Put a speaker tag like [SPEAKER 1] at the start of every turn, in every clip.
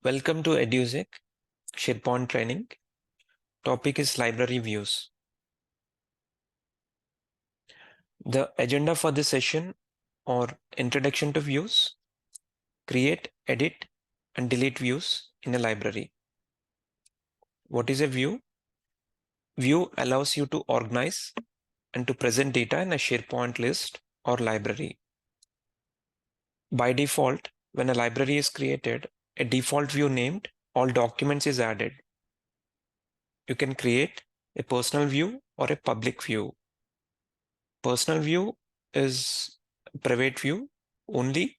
[SPEAKER 1] Welcome to EduSec SharePoint training. Topic is library views. The agenda for this session or introduction to views, create, edit, and delete views in a library. What is a view? View allows you to organize and to present data in a SharePoint list or library. By default, when a library is created, a default view named all documents is added. You can create a personal view or a public view. Personal view is private view only.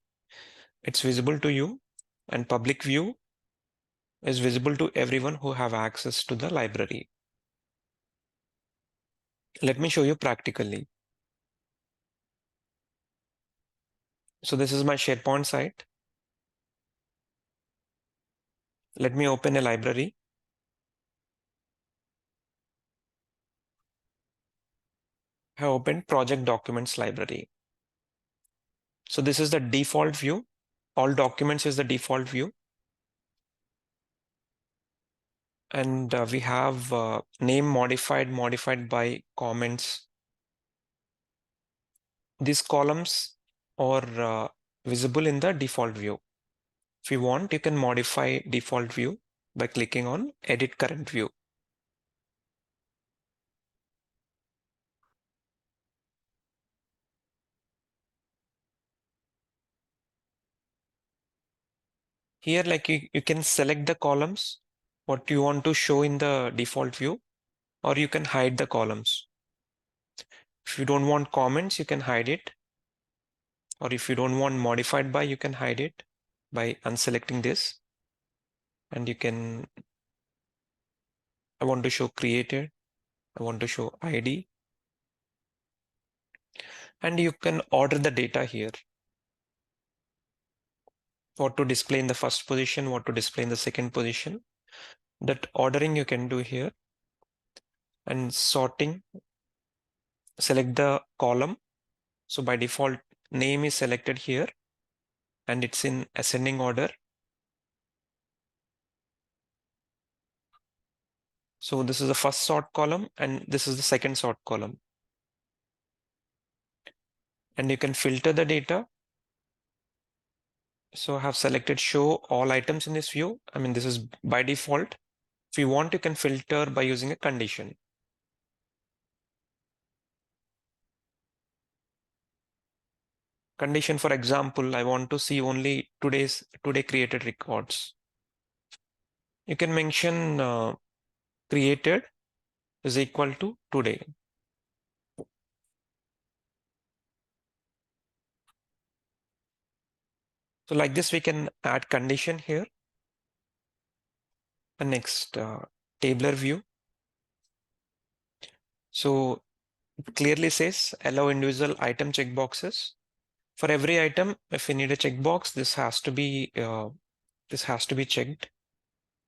[SPEAKER 1] It's visible to you, and public view is visible to everyone who have access to the library. Let me show you practically. So this is my SharePoint site. Let me open a library. I have opened project documents library. So this is the default view. All documents is the default view. And we have name modified by comments. These columns are visible in the default view. If you want, you can modify default view by clicking on Edit Current View. Here, like you can select the columns, what you want to show in the default view, or you can hide the columns. If you don't want comments, you can hide it. Or if you don't want modified by, you can hide it by unselecting this. And you can, I want to show created, I want to show ID. And you can order the data here. What to display in the first position, what to display in the second position. That ordering you can do here. And sorting, select the column. So by default, name is selected here and it's in ascending order. So this is the first sort column and this is the second sort column. And you can filter the data. So I have selected show all items in this view. I mean, this is by default. If you want, you can filter by using a condition. Condition, for example, I want to see only today created records. You can mention created is equal to today. So like this, we can add condition here. And next, tabular view. So it clearly says allow individual item checkboxes. For every item, if you need a checkbox, this has to be checked.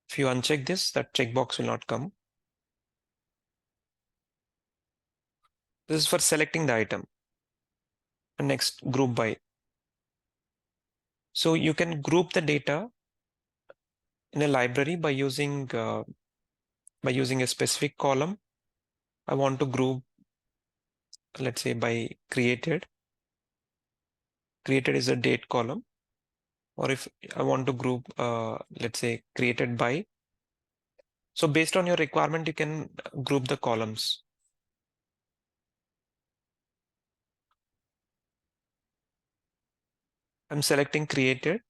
[SPEAKER 1] If you uncheck this, that checkbox will not come. This is for selecting the item. And next, group by. So you can group the data in a library by using a specific column. I want to group, let's say by created. Created is a date column. Or if I want to group, let's say created by. So based on your requirement, you can group the columns. I'm selecting created.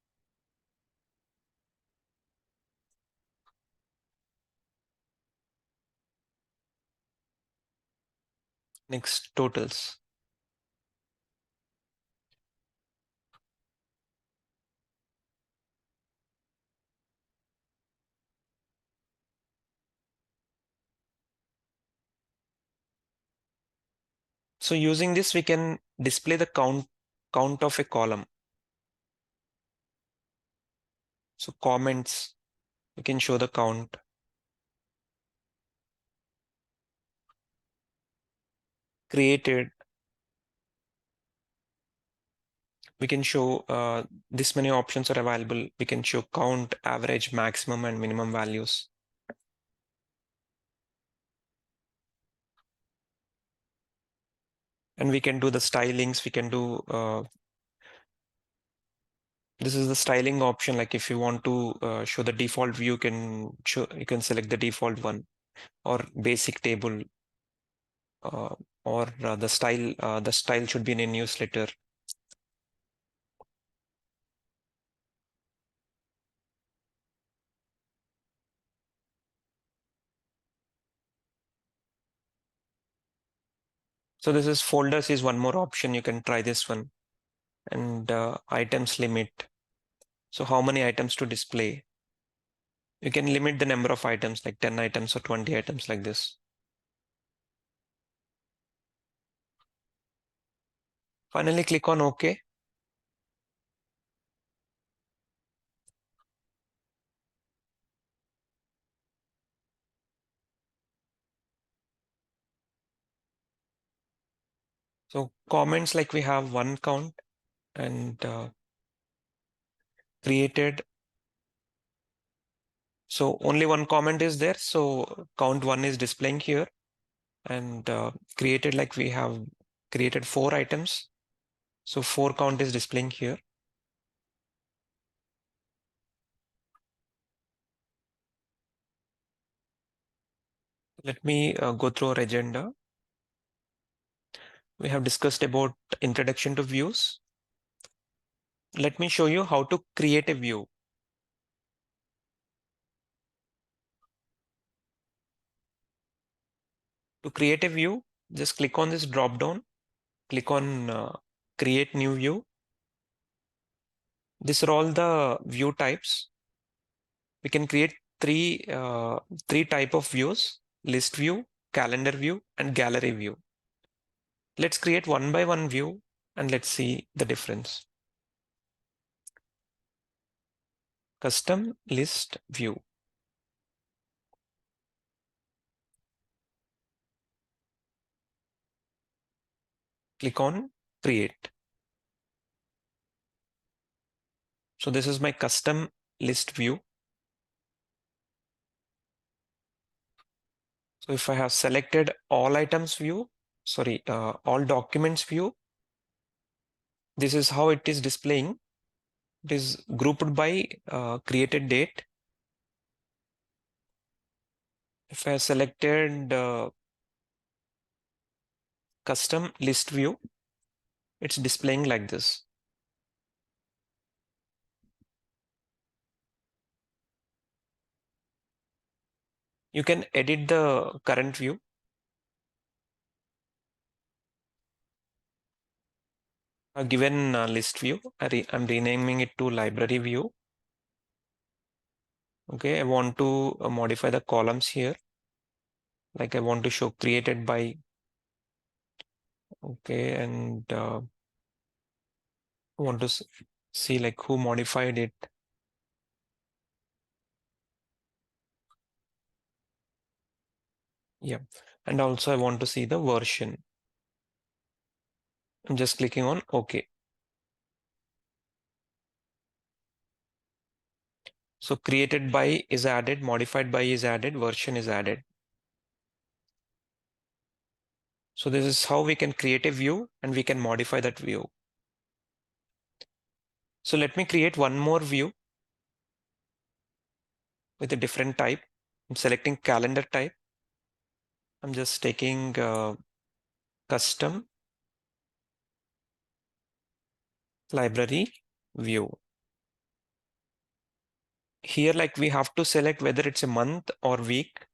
[SPEAKER 1] Next, totals. So using this, we can display the count of a column. So comments, we can show the count. Created, We can show this many options are available. We can show count, average, maximum, and minimum values. And we can do the stylings. We can do this is the styling option. Like if you want to show the default view, you can select the default one, or basic table, uh, or the style. The style should be in a newsletter. So this is folders is one more option. You can try this one. And items limit. So how many items to display? You can limit the number of items, like 10 items or 20 items like this. Finally, click on OK. So comments, like we have one count and created. So only one comment is there. So count one is displaying here, and created, like we have created 4 items. So 4 count is displaying here. Let me go through our agenda. We have discussed about introduction to views. Let me show you how to create a view. To create a view, just click on this drop down, click on create new view. These are all the view types. We can create three type of views: list view, calendar view, and gallery view. Let's create one by one view and let's see the difference. Custom list view. Click on create. So this is my custom list view. So if I have selected all items view, all documents view, this is how it is displaying. It is grouped by created date. If I have selected custom list view, it's displaying like this. You can edit the current view. A given list view, I'm renaming it to library view. Okay, I want to modify the columns here. Like I want to show created by. Okay, and want to see like who modified it. Yeah, and also I want to see the version. I'm just clicking on OK. So created by is added, modified by is added, version is added. So this is how we can create a view and we can modify that view. So let me create one more view with a different type. I'm selecting calendar type. I'm just taking custom library view. Here, like we have to select whether it's a month or week.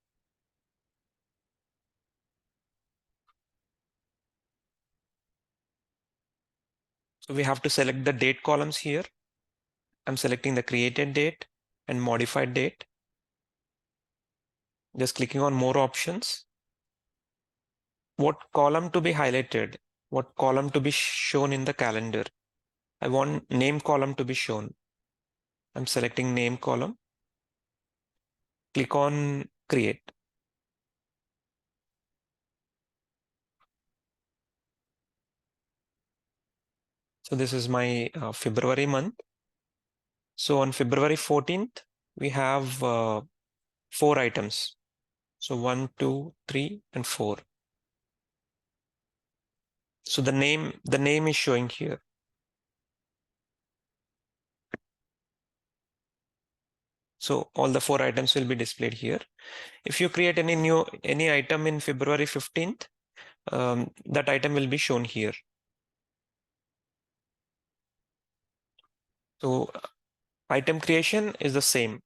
[SPEAKER 1] So we have to select the date columns here. I'm selecting the created date and modified date. Just clicking on more options. What column to be highlighted? What column to be shown in the calendar? I want name column to be shown. I'm selecting name column. Click on create. So this is my February month. So on February 14th, we have 4 items. So 1, 2, 3, and 4. So the name is showing here. So all the 4 items will be displayed here. If you create any item in February 15th, that item will be shown here. So item creation is the same.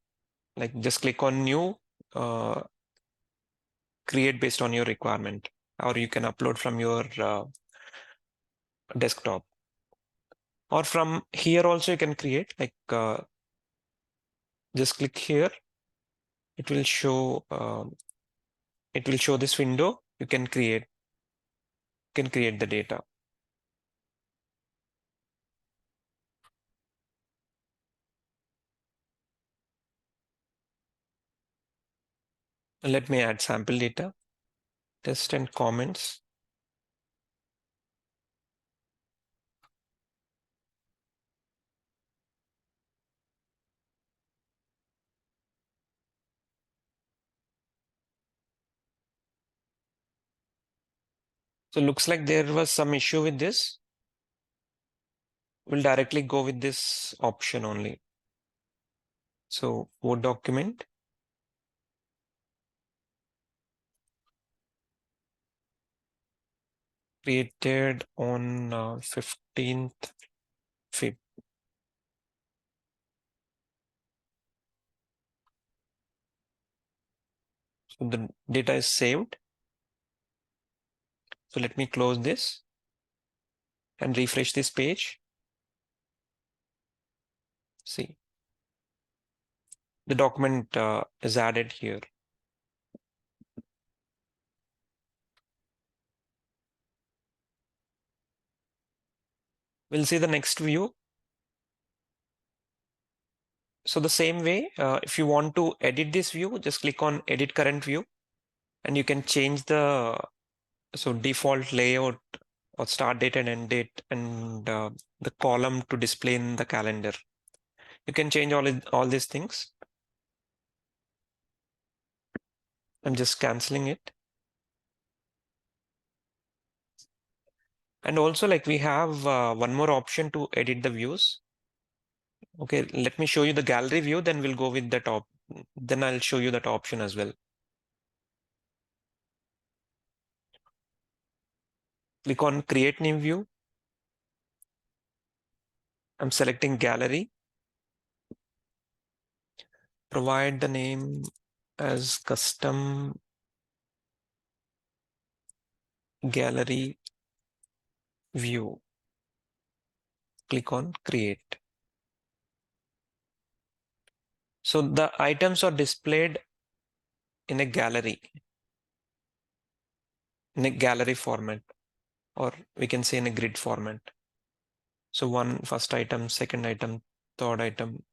[SPEAKER 1] Like just click on new, uh, create based on your requirement, or you can upload from your desktop. Or from here also you can create, like just click here. It will show this window. You can create the data. Let me add sample data, test and comments. So looks like there was some issue with this. We'll directly go with this option only. So Word document, created on 15th Feb. So the data is saved. So let me close this and refresh this page. See, the document is added here. We'll see the next view. So the same way, if you want to edit this view, just click on edit current view, and you can change the default layout or start date and end date, and the column to display in the calendar. You can change all these things. I'm just canceling it. And also, like, we have one more option to edit the views. Okay, let me show you the gallery view, then we'll go with the top. Then I'll show you that option as well. Click on create new view. I'm selecting gallery. Provide the name as custom gallery view. Click on create. So the items are displayed in a gallery format, or we can say in a grid format. So first item, second item, third item,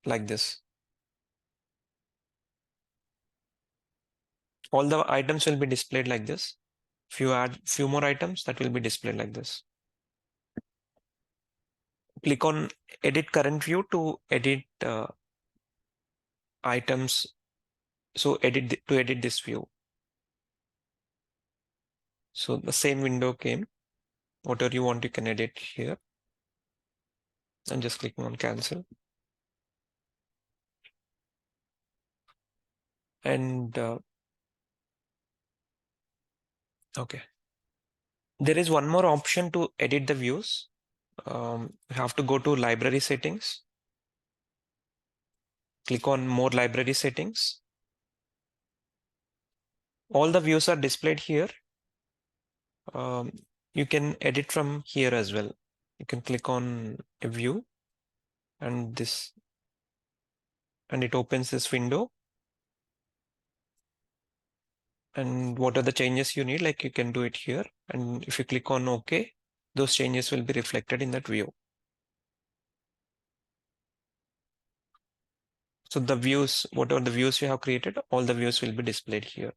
[SPEAKER 1] like this. All the items will be displayed like this. If you add few more items, that will be displayed like this. Click on edit current view to edit items. So to edit this view. So the same window came. Whatever you want, you can edit here. And just clicking on cancel. And okay. There is one more option to edit the views. You have to go to library settings. Click on more library settings. All the views are displayed here. You can edit from here as well. You can click on a view and it opens this window. And what are the changes you need? Like, you can do it here. And if you click on OK, those changes will be reflected in that view. So the views, whatever the views you have created, all the views will be displayed here.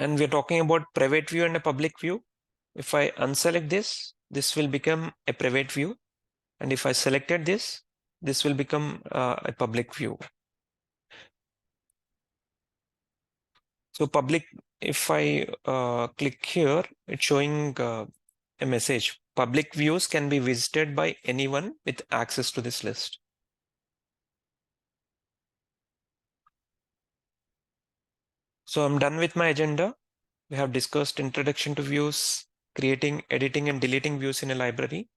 [SPEAKER 1] And we're talking about private view and a public view. If I unselect this, this will become a private view. And if I selected this, this will become a public view. So public, if I click here, it's showing a message. Public views can be visited by anyone with access to this list. So I'm done with my agenda. We have discussed introduction to views, creating, editing, and deleting views in a library.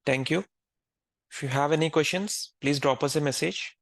[SPEAKER 1] Thank you. If you have any questions, please drop us a message.